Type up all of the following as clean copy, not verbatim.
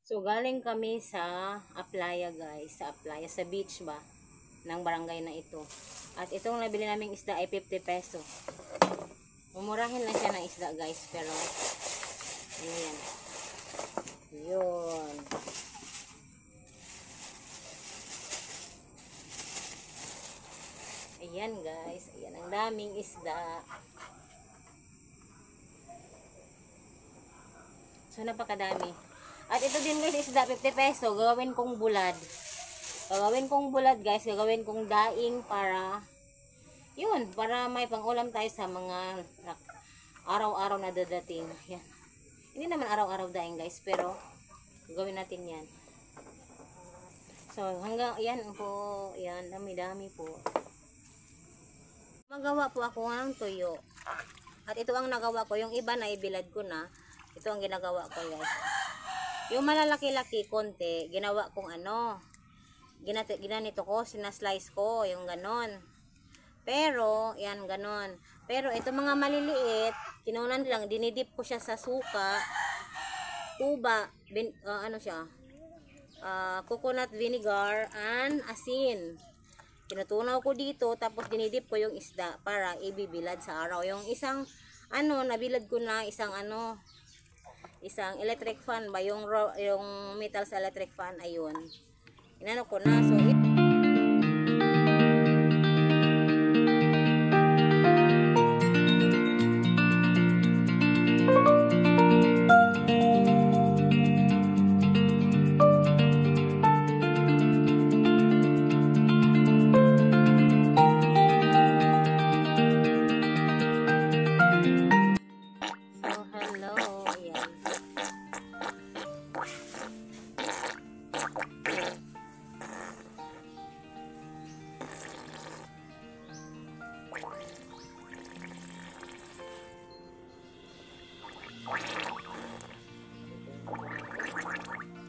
So, galing kami sa Aplaya, guys. Sa Aplaya, sa beach ba? Ng barangay na ito. At itong nabili naming isda ay 50 peso. Mumurahin lang siya ng isda, guys. Pero, ayan. Yun. Ayan, guys. Ayan, ang daming isda. So, napakadami. At ito din, guys, isda, 50 peso. Gagawin kong bulad. Gagawin kong bulad, guys. Gagawin kong daing para, yun, para may pangulam tayo sa mga araw-araw na dadating. Yan. Hindi naman araw-araw daing, guys, pero gagawin natin yan. So, hanggang, yan po, yan, dami-dami po. Magawa po ako ng tuyo. At ito ang nagawa ko. Yung iba na ibilad ko na. Ito ang ginagawa ko, guys. Yung malalaki-laki konti, ginawa kong ano, ginanito ko, sinaslice ko, yung ganon. Pero, yan, ganon. Pero, ito mga maliliit, kinunan lang, dinidip ko siya sa suka, tuba, ano siya, coconut vinegar, and asin. Tinutunaw ko dito, tapos dinidip ko yung isda para ibibilad sa araw. Yung isang, ano, nabilad ko na, isang electric fan ba, yung metal sa electric fan, ayun. Inano ko na, so,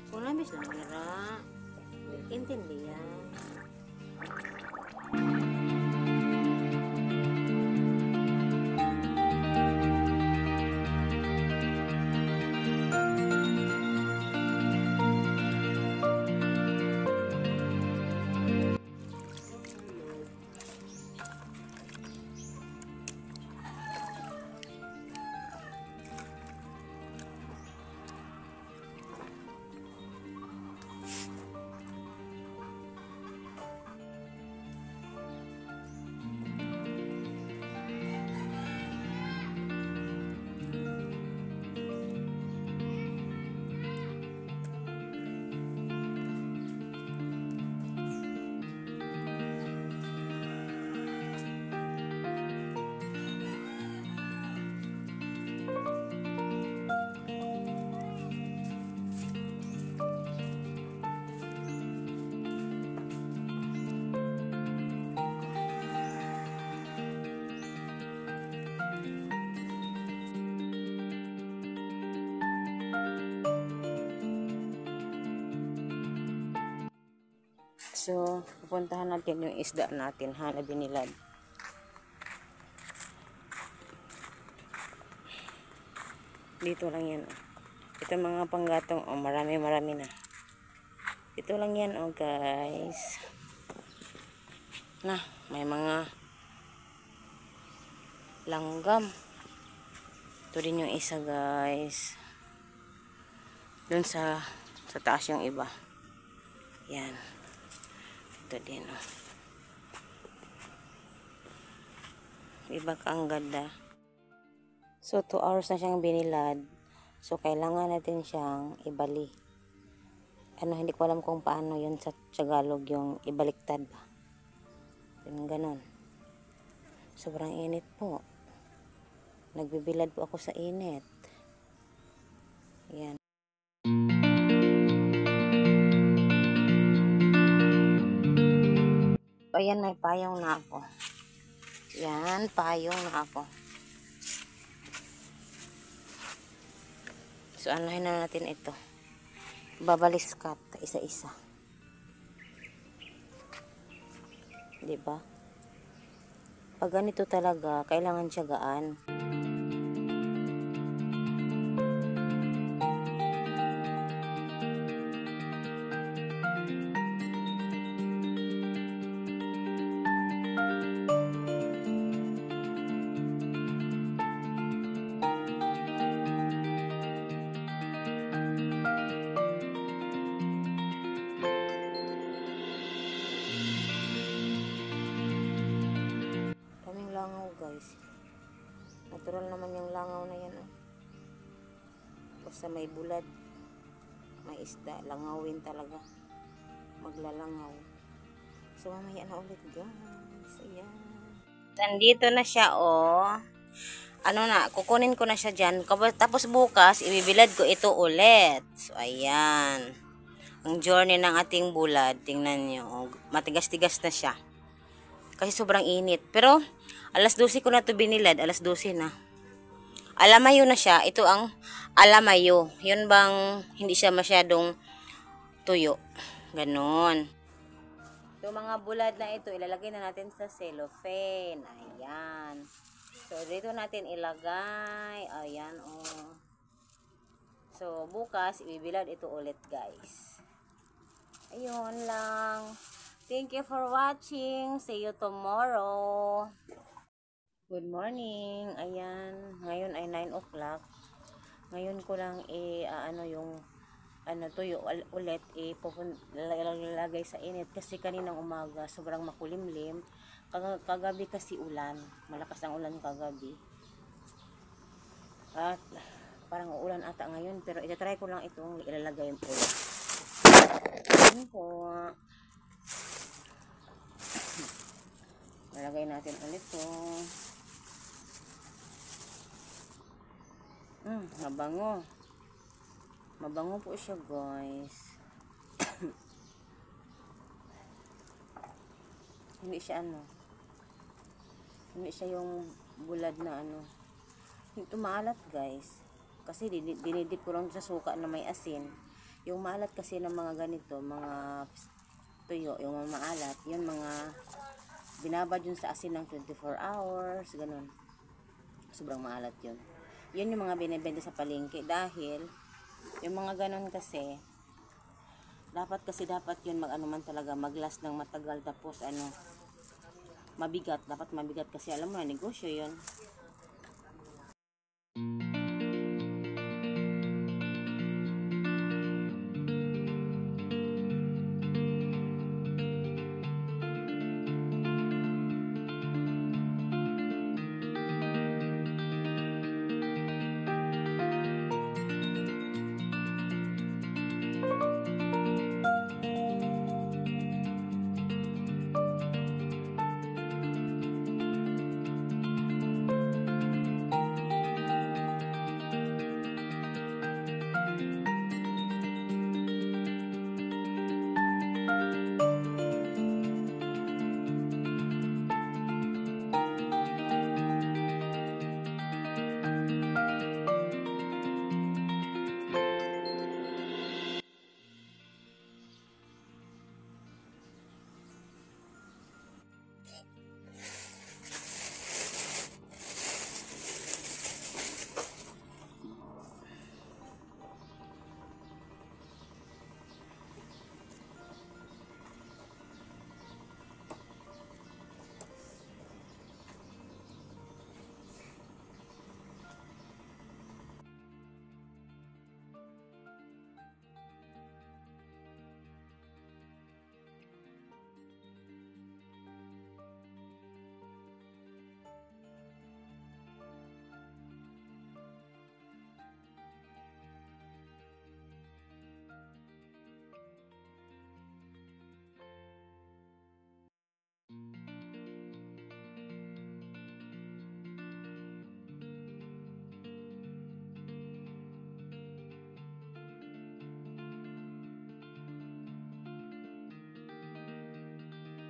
kung nabis lang nira, intindihan. So, pupuntahan natin yung isda natin, ha, na binilad. Dito lang yan, oh. Ito mga panggatong, oh, marami na. Ito lang yan, oh, guys. Na, may mga langgam. Ito din yung isa, guys. Doon sa taas yung iba. Yan. Ito din, oh. Iba kang ganda. So, 2 hours na siyang binilad. So, kailangan natin siyang ibali. Ano, hindi ko alam kung paano yun sa Tagalog, yung ibaliktad ba. Yung ganon. Sobrang init po. Nagbibilad po ako sa init. Yan. Ayan, may payong na ako. Yan, payong na ako. So, anuhin na natin ito. Babaliskat, isa-isa. Diba? Pag ganito talaga, kailangan tiyagaan. Natural naman yung langaw na yan. Oh. Basta may bulad, may isda, langawin talaga. Maglalangaw. So, mamaya na ulit, guys. Ayan. Nandito na siya, oh. Ano na, kukunin ko na siya dyan. Tapos bukas, ibibilad ko ito ulit. So, ayan. Ang journey ng ating bulad. Tingnan nyo. Oh, matigas-tigas na siya. Kasi sobrang init. Pero, alas 12 ko na ito binilad. Alas 12 na. Alamayo na siya. Ito ang alamayo. Yun bang hindi siya masyadong tuyo. Ganon. So, mga bulad na ito, ilalagay na natin sa cellophane. Ayan. So, dito natin ilagay. Ayan, oh. So, bukas, ibibilad ito ulit, guys. Ayun lang. Thank you for watching. See you tomorrow. Good morning. Ayan. Ngayon ay 9 o'clock. Ngayon ko lang yung tuyo ulit ilalagay sa init kasi kaninang umaga sobrang makulimlim. Kagabi kasi ulan, malakas ang ulan kagabi at parang uulan ata ngayon, pero itatry ko lang itong ilalagay po. Ayan po, ilalagay natin ulit to. Mabango po siya, guys. Hindi siya hindi siya yung bulad na Ito maalat, guys. Kasi dinidip ko lang sa suka na may asin. Yung maalat kasi ng mga ganito, mga tuyo, yung mga maalat, yun mga binabad yun sa asin ng 24 hours, ganun. Sobrang maalat yun. Yun yung mga binibenta sa palengke dahil yung mga ganun kasi dapat yun man talaga mag-last ng matagal, tapos mabigat, dapat mabigat kasi alam mo na negosyo yun.